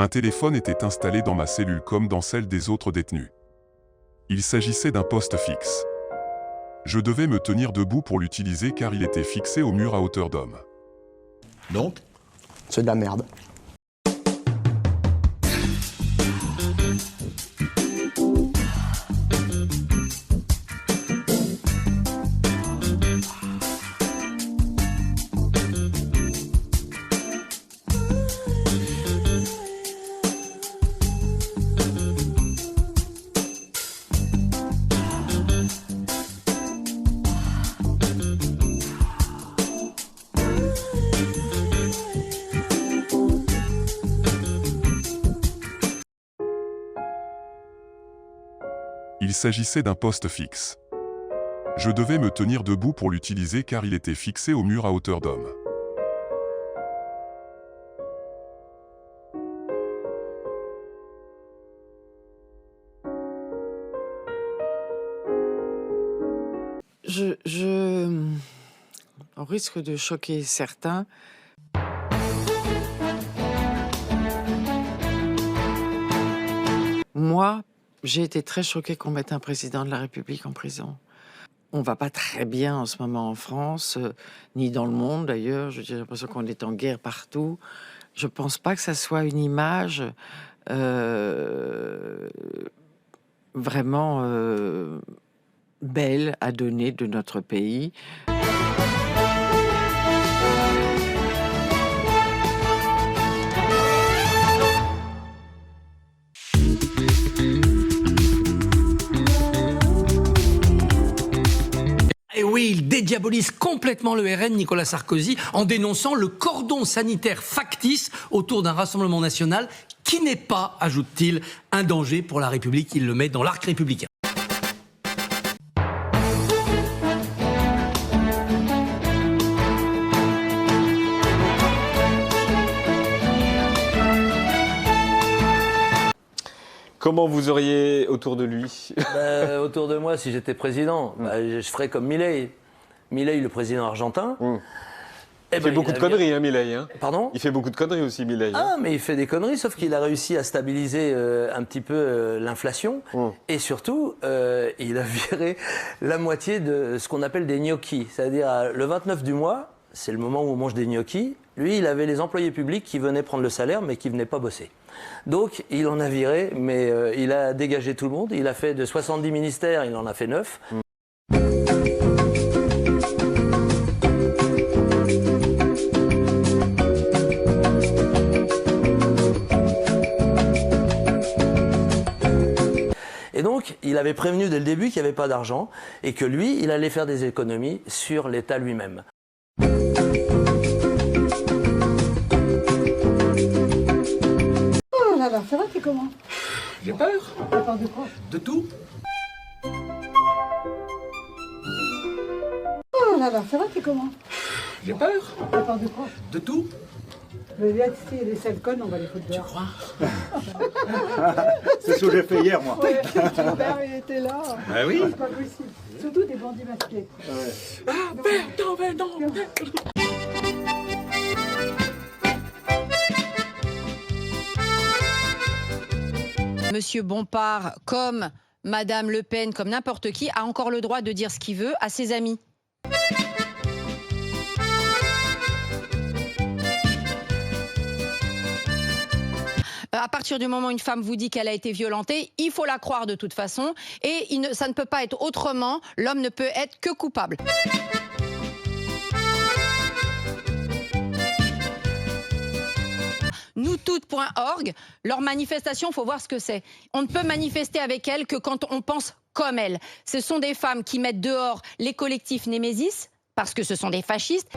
Un téléphone était installé dans ma cellule comme dans celle des autres détenus. Il s'agissait d'un poste fixe. Je devais me tenir debout pour l'utiliser car il était fixé au mur à hauteur d'homme. Donc, C'est de la merde. Il s'agissait d'un poste fixe. Je devais me tenir debout pour l'utiliser car il était fixé au mur à hauteur d'homme. Au risque de choquer certains, moi, j'ai été très choquée qu'on mette un président de la République en prison. On va pas très bien en ce moment en France, ni dans le monde d'ailleurs. J'ai l'impression qu'on est en guerre partout. Je pense pas que ça soit une image vraiment belle à donner de notre pays. et oui, il dédiabolise complètement le RN, Nicolas Sarkozy, en dénonçant le cordon sanitaire factice autour d'un rassemblement national qui n'est pas, ajoute-t-il, un danger pour la République. Il le met dans l'arc républicain. Comment vous auriez autour de lui? Autour de moi, si j'étais président, je ferais comme Milei. Milei, le président argentin. Il fait beaucoup de conneries, hein, Milei. Hein. Pardon? Il fait beaucoup de conneries aussi, Milei. Ah, mais il fait des conneries, sauf qu'il a réussi à stabiliser un petit peu l'inflation. Et surtout, il a viré la moitié de ce qu'on appelle des gnocchis. C'est-à-dire, le 29 du mois, c'est le moment où on mange des gnocchis. Lui, il avait les employés publics qui venaient prendre le salaire, mais qui ne venaient pas bosser. Donc, il en a viré, mais il a dégagé tout le monde. Il a fait de 70 ministères, il en a fait 9. Et donc, il avait prévenu dès le début qu'il n'y avait pas d'argent et que lui, il allait faire des économies sur l'État lui-même. Oh là là, ça va, t'es comment? J'ai peur. T'as peur de quoi? De tout. Oh là là, ça va, t'es comment? J'ai peur. T'as peur de quoi? De tout. Mais viens, tu sais, les sales connes, on va les foutre dehors. Tu crois? C'est ce que j'ai fait hier, moi. Ouais, ton père, il était là. Ah oui. C'est pas possible. Surtout des bandits masqués. Ah, père, non. Monsieur Bompard, comme Madame Le Pen, comme n'importe qui, a encore le droit de dire ce qu'il veut à ses amis. À partir du moment où une femme vous dit qu'elle a été violentée, il faut la croire de toute façon. Et ça ne peut pas être autrement. L'homme ne peut être que coupable. Noustoutes.org, leur manifestation, il faut voir ce que c'est. On ne peut manifester avec elles que quand on pense comme elles. Ce sont des femmes qui mettent dehors les collectifs Némésis, parce que ce sont des fascistes.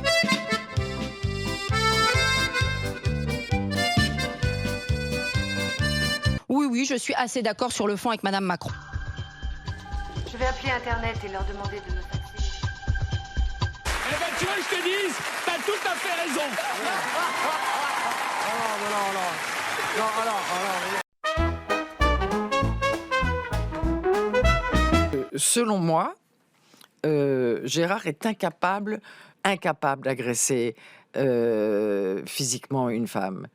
Oui, je suis assez d'accord sur le fond avec Madame Macron. Je vais appeler Internet et leur demander de me faxer. Eh ben, tu vois, je te dis, t'as tout à fait raison. Selon moi, Gérard est incapable d'agresser physiquement une femme.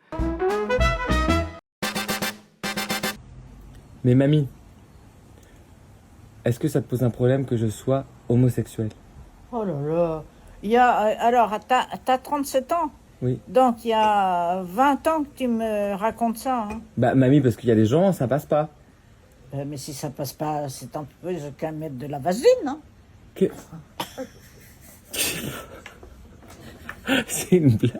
Mais mamie, est-ce que ça te pose un problème que je sois homosexuel? Oh là là. Alors, t'as 37 ans? Oui. Donc, il y a 20 ans que tu me racontes ça. Hein. Bah mamie, parce qu'il y a des gens, ça passe pas. Mais si ça passe pas, c'est un peu qu'à mettre de la vaseline. Hein. Que... C'est une blague.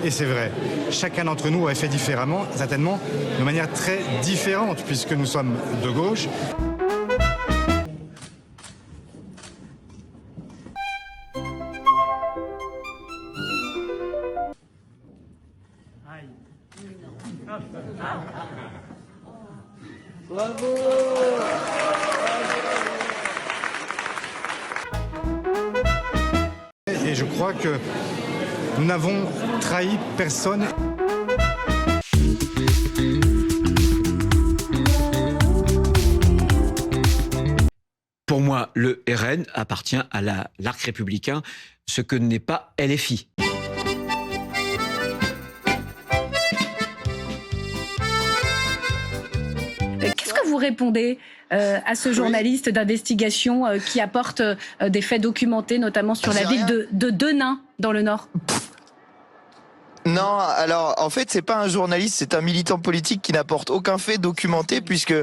Et c'est vrai, chacun d'entre nous aurait fait différemment, certainement de manière très différente, puisque nous sommes de gauche. Bravo. Et je crois que nous n'avons trahi personne. Pour moi, le RN appartient à l'arc républicain, ce que n'est pas LFI. Qu'est-ce que vous répondez à ce journaliste d'investigation qui apporte des faits documentés, notamment sur la ville de Denain, dans le Nord? Non, alors en fait c'est pas un journaliste, c'est un militant politique qui n'apporte aucun fait documenté, puisque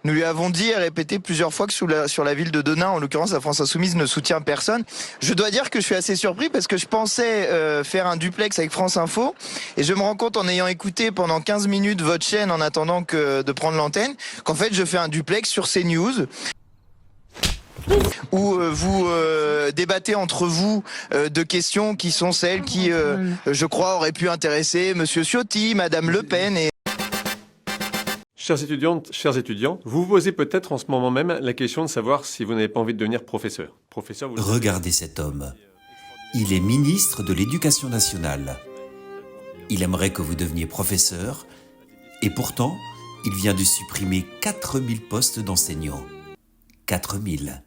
nous lui avons dit et répété plusieurs fois que sur la ville de Denain, en l'occurrence la France Insoumise ne soutient personne. Je dois dire que je suis assez surpris parce que je pensais faire un duplex avec France Info et je me rends compte en ayant écouté pendant 15 minutes votre chaîne en attendant de prendre l'antenne qu'en fait je fais un duplex sur CNews. Où vous débattez entre vous de questions qui sont celles qui, je crois, auraient pu intéresser Monsieur Ciotti, Madame Le Pen et... Chères étudiantes, chers étudiants, vous vous posez peut-être en ce moment même la question de savoir si vous n'avez pas envie de devenir professeur. Regardez cet homme. Il est ministre de l'Éducation nationale. Il aimerait que vous deveniez professeur et pourtant, il vient de supprimer 4000 postes d'enseignants. 4000.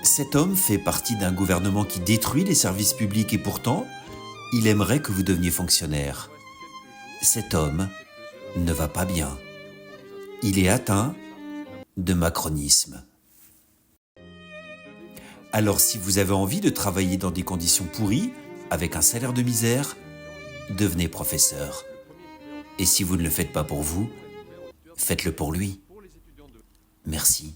Cet homme fait partie d'un gouvernement qui détruit les services publics et pourtant, il aimerait que vous deveniez fonctionnaire. Cet homme ne va pas bien. Il est atteint de macronisme. Alors si vous avez envie de travailler dans des conditions pourries, avec un salaire de misère, devenez professeur. Et si vous ne le faites pas pour vous, faites-le pour lui. Merci.